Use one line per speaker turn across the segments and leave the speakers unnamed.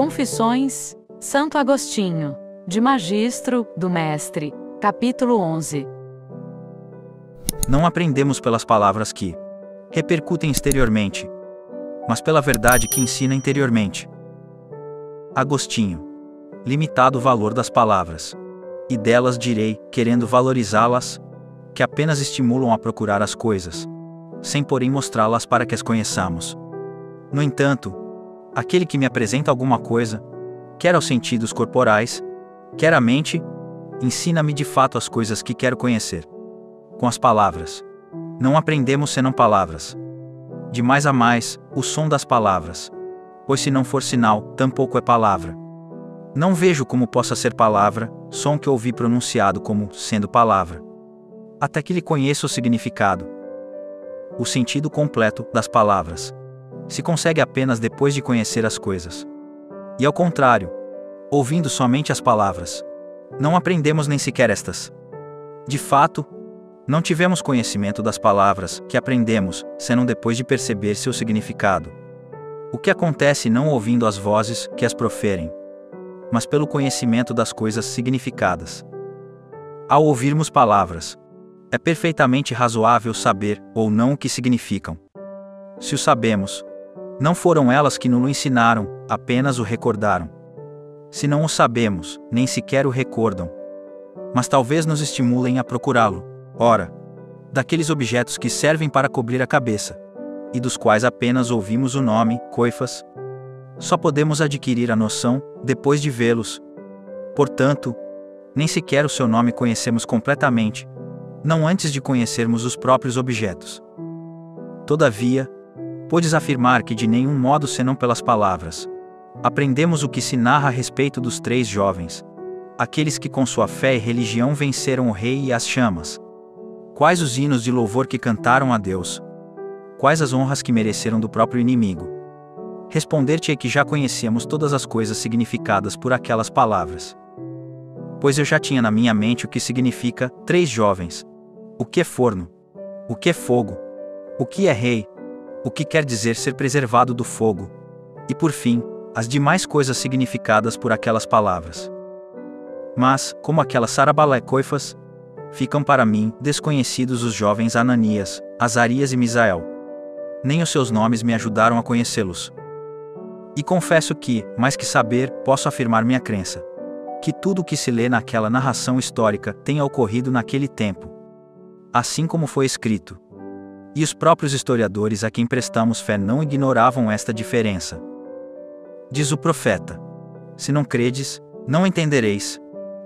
Confissões, Santo Agostinho, de Magistro, do Mestre, capítulo 11.
Não aprendemos pelas palavras que repercutem exteriormente, mas pela verdade que ensina interiormente. Agostinho. Limitado o valor das palavras. E delas direi, querendo valorizá-las, que apenas estimulam a procurar as coisas, sem porém mostrá-las para que as conheçamos. No entanto, aquele que me apresenta alguma coisa, quer aos sentidos corporais, quer à mente, ensina-me de fato as coisas que quero conhecer. Com as palavras. Não aprendemos senão palavras. De mais a mais, o som das palavras. Pois se não for sinal, tampouco é palavra. Não vejo como possa ser palavra, som que ouvi pronunciado como sendo palavra. Até que lhe conheça o significado. O sentido completo das palavras se consegue apenas depois de conhecer as coisas. E ao contrário, ouvindo somente as palavras, não aprendemos nem sequer estas. De fato, não tivemos conhecimento das palavras que aprendemos, senão depois de perceber seu significado. O que acontece não ouvindo as vozes que as proferem, mas pelo conhecimento das coisas significadas. Ao ouvirmos palavras, é perfeitamente razoável saber ou não o que significam. Se o sabemos, não foram elas que nos ensinaram, apenas o recordaram. Se não o sabemos, nem sequer o recordam, mas talvez nos estimulem a procurá-lo. Ora, daqueles objetos que servem para cobrir a cabeça, e dos quais apenas ouvimos o nome, coifas, só podemos adquirir a noção depois de vê-los. Portanto, nem sequer o seu nome conhecemos completamente, não antes de conhecermos os próprios objetos. Todavia, podes afirmar que de nenhum modo senão pelas palavras aprendemos o que se narra a respeito dos 3 jovens, aqueles que com sua fé e religião venceram o rei e as chamas. Quais os hinos de louvor que cantaram a Deus? Quais as honras que mereceram do próprio inimigo? Responder-te é que já conhecíamos todas as coisas significadas por aquelas palavras. Pois eu já tinha na minha mente o que significa 3 jovens. O que é forno? O que é fogo? O que é rei? O que quer dizer ser preservado do fogo? E por fim, as demais coisas significadas por aquelas palavras. Mas, como aquelas sarabalé-coifas, ficam para mim desconhecidos os jovens Ananias, Azarias e Misael. Nem os seus nomes me ajudaram a conhecê-los. E confesso que, mais que saber, posso afirmar minha crença. Que tudo o que se lê naquela narração histórica tenha ocorrido naquele tempo. Assim como foi escrito. E os próprios historiadores a quem prestamos fé não ignoravam esta diferença. Diz o profeta: se não credes, não entendereis.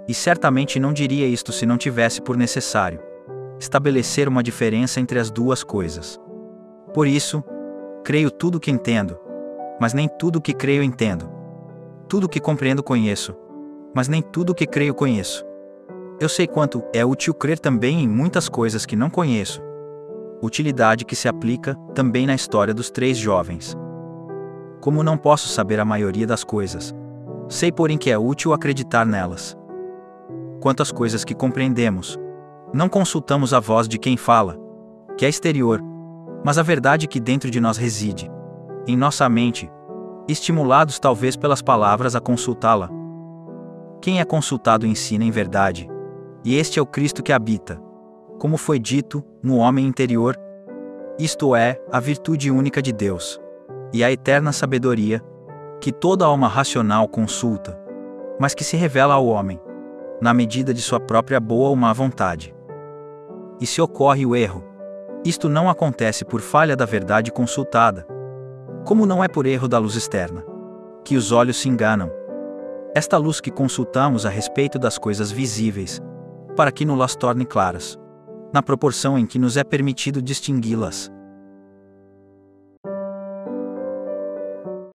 E certamente não diria isto se não tivesse por necessário estabelecer uma diferença entre as duas coisas. Por isso, creio tudo o que entendo, mas nem tudo o que creio entendo. Tudo o que compreendo conheço, mas nem tudo o que creio conheço. Eu sei quanto é útil crer também em muitas coisas que não conheço. Utilidade que se aplica também na história dos 3 jovens. Como não posso saber a maioria das coisas, sei porém que é útil acreditar nelas. Quanto às coisas que compreendemos, não consultamos a voz de quem fala, que é exterior, mas a verdade que dentro de nós reside, em nossa mente, estimulados talvez pelas palavras a consultá-la. Quem é consultado ensina em verdade, e este é o Cristo que habita, como foi dito, no homem interior, isto é, a virtude única de Deus, e a eterna sabedoria, que toda alma racional consulta, mas que se revela ao homem, na medida de sua própria boa ou má vontade. E se ocorre o erro, isto não acontece por falha da verdade consultada, como não é por erro da luz externa, que os olhos se enganam. Esta luz que consultamos a respeito das coisas visíveis, para que nos las torne claras, na proporção em que nos é permitido distingui-las.